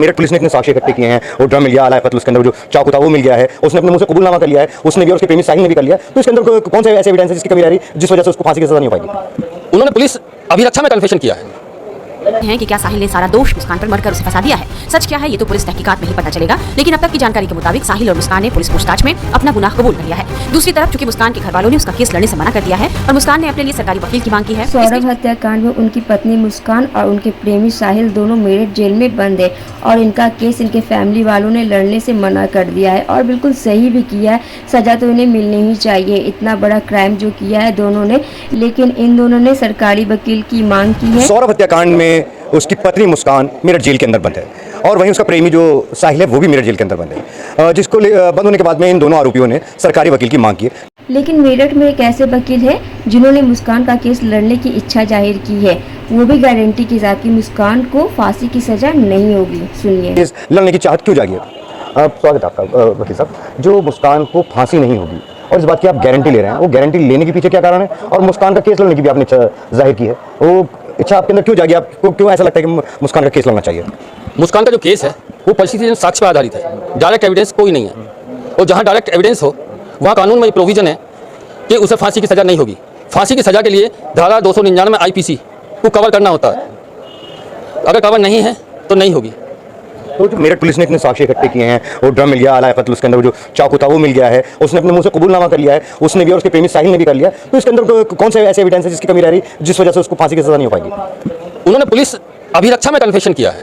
Meerut police ने इतने साक्ष्य इकट्ठे किए हैं और ड्रम मिल गया, आला कत्ल उसके अंदर जो चाकू था वो मिल गया है, उसने अपने मुंह से कबूलनामा कर लिया है, उसने भी और उसके प्रेमी साहिल ने भी कर लिया, तो इसके अंदर कौन से ऐसे एविडेंस है जिसकी कमी रह रही जिस वजह से उसको फांसी की सजा नहीं हो पाएगी। उन्होंने पुलिस अभिरक्षा में कन्फेशन किया है कि क्या साहिल ने सारा दोष मुस्कान पर मरकर उसे फंसा दिया है। सच क्या है ये तो पुलिस तहकीकात में ही पता चलेगा, लेकिन अब तक की जानकारी के मुताबिक साहिल और मुस्कान ने पुलिस पूछताछ में अपना गुनाह कबूल कर लिया है। दूसरी तरफ चूंकि मुस्कान के घर वालों ने उसका केस लड़ने से मना कर दिया है और मुस्कान ने अपने लिए सरकारी वकील की मांग की है। सौरभ हत्याकांड में उनकी पत्नी मुस्कान और उनके प्रेमी साहिल दोनों मेरठ जेल में बंद है और इनका केस इनके फैमिली वालों ने लड़ने से मना कर दिया है और बिल्कुल सही भी किया है। सजा तो उन्हें मिलनी ही चाहिए, इतना बड़ा क्राइम जो किया है दोनों ने, लेकिन इन दोनों ने सरकारी वकील की मांग की है। सौरभ हत्याकांड में उसकी पत्नी मुस्कान मेरठ जेल के अंदर बंद है और वहीं उसका प्रेमी जो साहिल है वो भी मेरठ जेल के अंदर बंद है, जिसको बंद होने के बाद में इन दोनों आरोपियों ने सरकारी वकील की मांग की है। लेकिन मेरठ में एक ऐसे वकील है जिन्होंने मुस्कान का केस लड़ने की इच्छा जाहिर की है, वो भी गारंटी के साथ कि मुस्कान को फांसी की सजा नहीं होगी। सुनिए, केस लड़ने की चाहत क्यों जागी। स्वागत है आपका वकील साहब। जो मुस्कान को फांसी नहीं होगी और इस बात की आप गारंटी ले रहे हैं, वो गारंटी लेने के पीछे क्या कारण है और मुस्कान का केस लड़ने की भी आपने इच्छा जाहिर की है, वो इच्छा आपके अंदर क्यों जागी, आपको क्यों ऐसा लगता है कि मुस्कान का केस लड़ना चाहिए। मुस्कान का जो केस है वो परिस्थिति साक्ष्य पर आधारित है, डायरेक्ट एविडेंस कोई नहीं है और जहाँ डायरेक्ट एविडेंस हो वहाँ कानून में प्रोविजन है कि उसे फांसी की सज़ा नहीं होगी। फांसी की सज़ा के लिए धारा 299 IPC को कवर करना होता है, अगर कवर नहीं है तो नहीं होगी। तो जो मेरठ पुलिस ने इतने साक्ष्य इकट्ठे किए हैं और ड्रम मिल गया, आला कत्ल उसके अंदर जो चाकू था वो मिल गया है, उसने अपने मुंह से कबूलनामा कर लिया है, उसने भी और उसके प्रेमी साहिल ने भी कर लिया, तो इसके अंदर कौन से ऐसे एविडेंस है जिसकी कमी रह रही जिस वजह से उसको फांसी की सजा नहीं हो पाएगी। उन्होंने पुलिस अभिरक्षा में कन्फेशन किया है,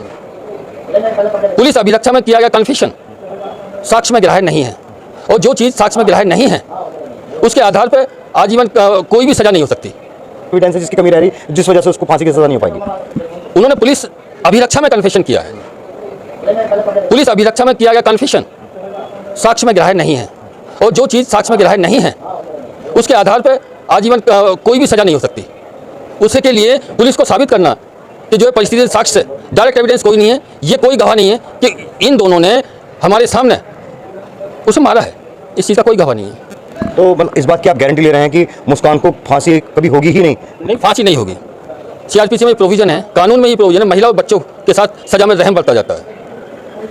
पुलिस अभिरक्षा में किया गया कन्फेशन साक्ष्य में ग्राह्य नहीं है और जो चीज़ साक्ष्य में ग्राह्य नहीं है उसके आधार पर आजीवन कोई भी सजा नहीं हो सकती। एविडेंस है जिसकी कमी रह रही जिस वजह से उसको फांसी की सजा नहीं हो पाएगी। उन्होंने पुलिस अभिरक्षा में कन्फेशन किया है, पुलिस अभिरक्षा में किया गया कन्फेशन साक्ष्य में ग्राह्य नहीं है और जो चीज़ साक्ष्य में ग्राह्य नहीं है उसके आधार पर आजीवन कोई भी सजा नहीं हो सकती। उसके लिए पुलिस को साबित करना कि जो परिस्थिति साक्ष्य डायरेक्ट एविडेंस कोई नहीं है, ये कोई गवाह नहीं है कि इन दोनों ने हमारे सामने उसे मारा है, इस चीज़ का कोई गवाह नहीं है। तो इस बात की आप गारंटी ले रहे हैं कि मुस्कान को फांसी कभी होगी ही नहीं। नहीं, फांसी नहीं होगी। CRPC में प्रोविजन है, कानून में ही प्रोविजन है, महिला और बच्चों के साथ सजा में रहम बरता जाता है।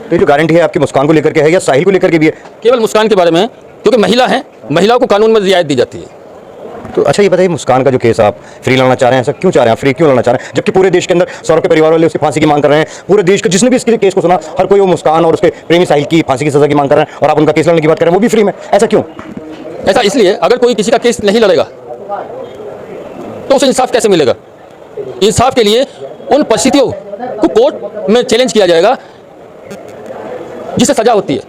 तो ये जो गारंटी है आपकी मुस्कान को लेकर के है या साहिल को लेकर के भी है। केवल मुस्कान के बारे में, क्योंकि महिला है, महिलाओं को कानून में रियायत दी जाती है। तो अच्छा ये बताइए, मुस्कान का जो केस आप फ्री लड़ना चाह रहे हैं, ऐसा क्यों चाह रहे हैं, फ्री क्यों लड़ना चाह रहे हैं, जबकि पूरे देश के अंदर सौरभ के परिवार वाले उसकी फांसी की मांग कर रहे हैं, पूरे देश के जिसने भी इसके केस को सुना हर कोई वो मुस्कान और उसके प्रेमी साहिल की फांसी की सजा की मांग कर रहे हैं और आप उनका केस लड़ने की बात कर रहे हैं वो भी फ्री में, ऐसा क्यों। ऐसा इसलिए, अगर कोई किसी का केस नहीं लड़ेगा तो उसे इंसाफ कैसे मिलेगा। इंसाफ के लिए उन परिस्थितियों को कोर्ट में चैलेंज किया जाएगा जिससे सजा होती है।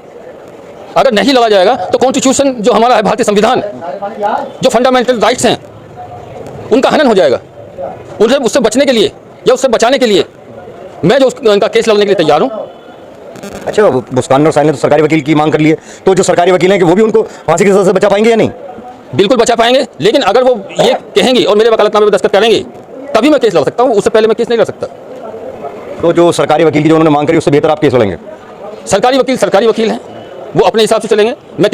अगर नहीं लड़ा जाएगा तो कॉन्स्टिट्यूशन जो हमारा है, भारतीय संविधान, जो फंडामेंटल राइट्स हैं उनका हनन हो जाएगा। उससे बचने के लिए या उससे बचाने के लिए मैं जो उनका केस लड़ने के लिए तैयार हूँ। अच्छा, मुस्कान और साहिल ने तो सरकारी वकील की मांग कर ली है, तो जो सरकारी वकील हैं कि वो भी उनको फांसी की सजा से बचा पाएंगे या नहीं। बिल्कुल बचा पाएंगे, लेकिन अगर वो ये कहेंगे और मेरे वकालतनामे पर दस्तखत करेंगे तभी मैं केस लड़ सकता हूँ, उससे पहले मैं केस नहीं लड़ सकता। तो जो सरकारी वकील की जो उन्होंने मांग करी उससे बेहतर आप केस लड़ेंगे। सरकारी वकील हैं, वो अपने हिसाब से चलेंगे। मैं